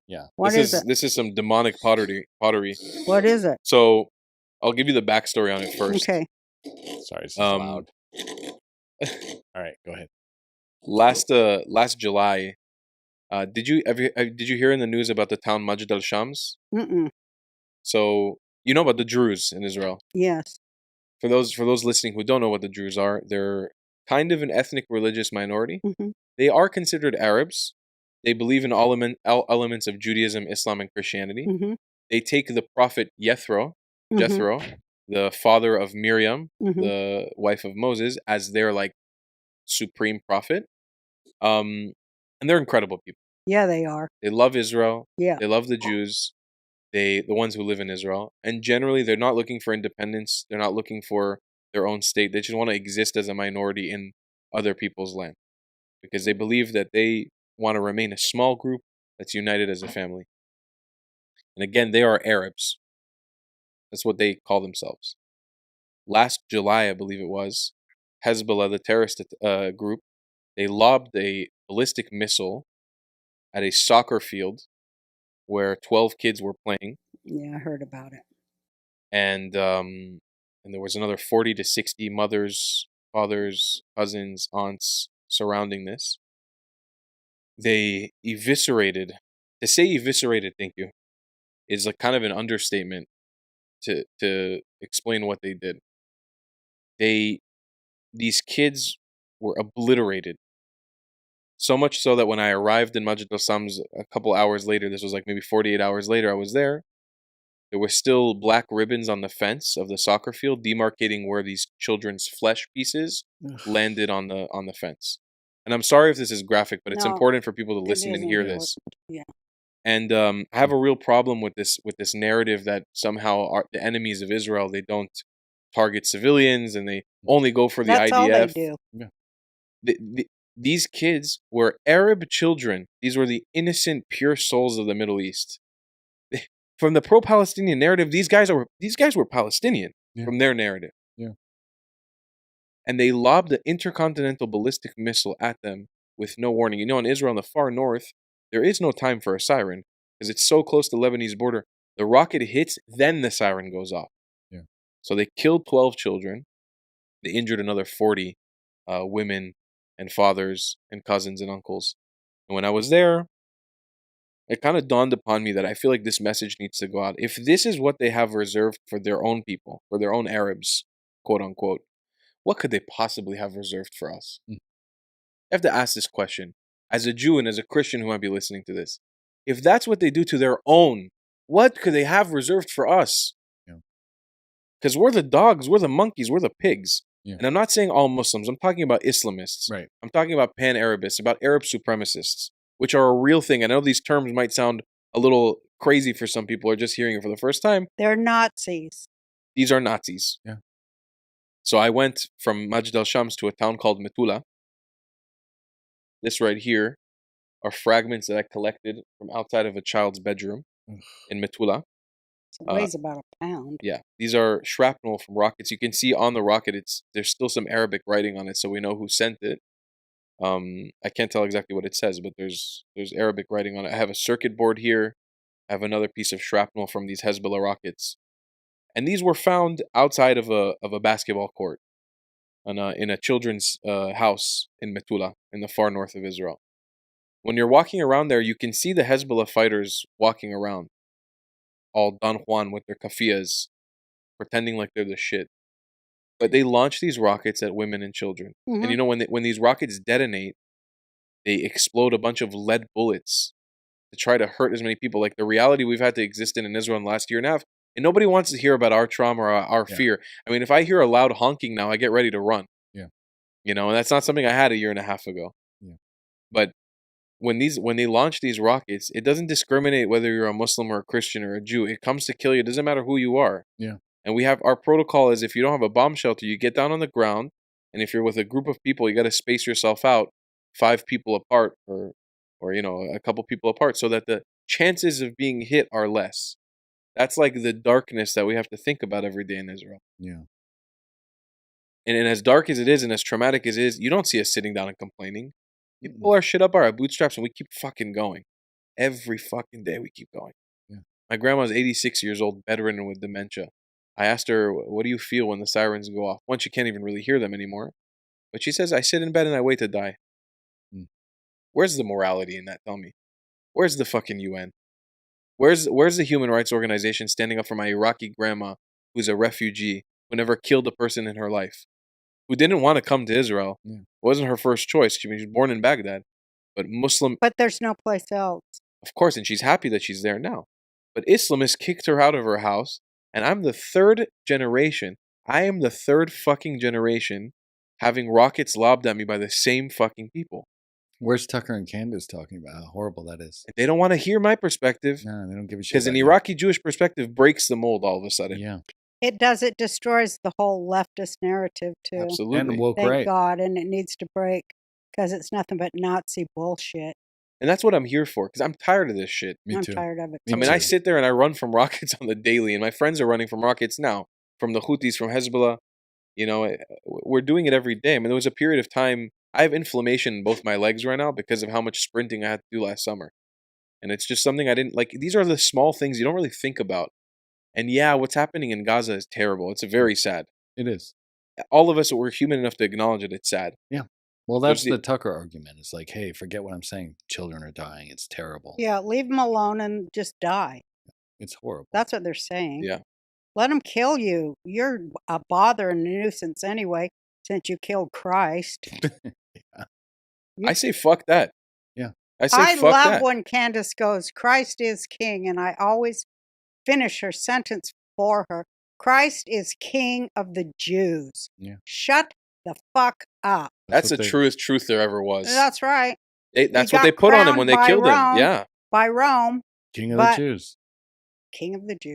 Yeah. What is it? This is some demonic pottery. What is it? So I'll give you the backstory on it first. Okay. Sorry, this is loud. All right, go ahead. Last July, did you hear in the news about the town Majdal Shams? Mm-mm. So you know about the Druze in Israel. Yes. For those listening who don't know what the Druze are, they're kind of an ethnic religious minority. Mm-hmm. They are considered Arabs. They believe in all elements of Judaism, Islam, and Christianity. Mm-hmm. They take the prophet Jethro, the father of Miriam, the wife of Moses, as their like supreme prophet. And they're incredible people. Yeah, they are. They love Israel. Yeah. They love the Jews. The ones who live in Israel. And generally they're not looking for independence. They're not looking for their own state. They just want to exist as a minority in other people's land. Because they believe that they want to remain a small group that's united as a family. And again, they are Arabs. That's what they call themselves. Last July, I believe it was, Hezbollah, the terrorist group, they lobbed a ballistic missile at a soccer field where 12 kids were playing. Yeah, I heard about it. And there was another 40 to 60 mothers, fathers, cousins, aunts surrounding this. They eviscerated. To say eviscerated, thank you, is like kind of an understatement to explain what they did. These kids were obliterated. So much so that when I arrived in Majdal Shams a couple hours later, this was like maybe 48 hours later, I was there. There were still black ribbons on the fence of the soccer field demarcating where these children's flesh pieces landed on the fence. And I'm sorry if this is graphic, but it's important for people to listen and hear this. Yeah. And I have a real problem with this narrative that somehow the enemies of Israel, they don't target civilians and they only go for the IDF. That's all they do. Yeah. These kids were Arab children. These were the innocent, pure souls of the Middle East. From the pro-Palestinian narrative, these guys were Palestinian from their narrative. Yeah. And they lobbed an intercontinental ballistic missile at them with no warning. You know, in Israel, in the far north, there is no time for a siren because it's so close to the Lebanese border. The rocket hits, then the siren goes off. Yeah. So they killed 12 children. They injured another 40 women and fathers and cousins and uncles. And when I was there, it kind of dawned upon me that I feel like this message needs to go out. If this is what they have reserved for their own people, for their own Arabs, quote unquote, what could they possibly have reserved for us? I have to ask this question. As a Jew and as a Christian who might be listening to this, if that's what they do to their own, what could they have reserved for us? Because we're the dogs, we're the monkeys, we're the pigs. Yeah. And I'm not saying all Muslims. I'm talking about Islamists. Right. I'm talking about pan-Arabists, about Arab supremacists, which are a real thing. I know these terms might sound a little crazy for some people or just hearing it for the first time. They're Nazis. These are Nazis. Yeah. So I went from Majdal Shams to a town called Metula. This right here are fragments that I collected from outside of a child's bedroom in Metula. It weighs about a pound. Yeah. These are shrapnel from rockets. You can see on the rocket, there's still some Arabic writing on it, so we know who sent it. I can't tell exactly what it says, but there's Arabic writing on it. I have a circuit board here. I have another piece of shrapnel from these Hezbollah rockets. And these were found outside of a basketball court in a children's house in Metula, in the far north of Israel. When you're walking around there, you can see the Hezbollah fighters walking around, all Don Juan with their kafiyas, pretending like they're the shit. But they launch these rockets at women and children. And you know, when these rockets detonate, they explode a bunch of lead bullets to try to hurt as many people. Like the reality we've had to exist in Israel in the last year and a half. And nobody wants to hear about our trauma or our fear. I mean, if I hear a loud honking now, I get ready to run. Yeah. You know, and that's not something I had a year and a half ago. Yeah. But when they launch these rockets, it doesn't discriminate whether you're a Muslim or a Christian or a Jew. It comes to kill you. It doesn't matter who you are. Yeah. And we have our protocol is if you don't have a bomb shelter, you get down on the ground. And if you're with a group of people, you got to space yourself out 5 people apart or you know, a couple people apart so that the chances of being hit are less. That's like the darkness that we have to think about every day in Israel. Yeah. And as dark as it is and as traumatic as it is, you don't see us sitting down and complaining. We pull our shit up by our bootstraps and we keep fucking going. Every fucking day we keep going. Yeah. My grandma's 86 years old, bedridden with dementia. I asked her, what do you feel when the sirens go off? One, she can't even really hear them anymore. But she says, I sit in bed and I wait to die. Where's the morality in that? Tell me. Where's the fucking UN? Where's the human rights organization standing up for my Iraqi grandma who's a refugee, who never killed a person in her life, who didn't want to come to Israel? Yeah. It wasn't her first choice. She was born in Baghdad, but Muslim. But there's no place else. Of course, and she's happy that she's there now. But Islamists kicked her out of her house, and I'm the third generation. I am the third fucking generation having rockets lobbed at me by the same fucking people. Where's Tucker and Candace talking about how horrible that is? They don't want to hear my perspective. No, they don't give a shit. Because an Iraqi Jewish perspective breaks the mold all of a sudden. Yeah. It does. It destroys the whole leftist narrative, too. Absolutely. And woke Thank right. God, and it needs to break because it's nothing but Nazi bullshit. And that's what I'm here for, because I'm tired of this shit. Me I'm too. tired of it. Me I mean, too. I sit there and I run from rockets on the daily, and my friends are running from rockets now, from the Houthis, from Hezbollah. You know, we're doing it every day. I mean, there was a period of time, I have inflammation in both my legs right now because of how much sprinting I had to do last summer. And it's just something I didn't like. These are the small things you don't really think about. And yeah, what's happening in Gaza is terrible. It's very sad. It is. All of us, we're human enough to acknowledge it. It's sad. Yeah. Well, that's There's the Tucker argument. It's like, hey, forget what I'm saying. Children are dying. It's terrible. Yeah, leave them alone and just die. It's horrible. That's what they're saying. Yeah. Let them kill you. You're a bother and a nuisance anyway, since you killed Christ. Yeah. I say fuck that. Yeah. I say I fuck love that. when Candace goes, Christ is king, and I always finish her sentence for her. Christ is king of the Jews. Yeah. Shut the fuck up. That's the what they- truest truth there ever was. That's right. That's He what they got put on him when they crowned by killed him. Rome. Yeah. By Rome, King of but- the Jews. king of the Jews.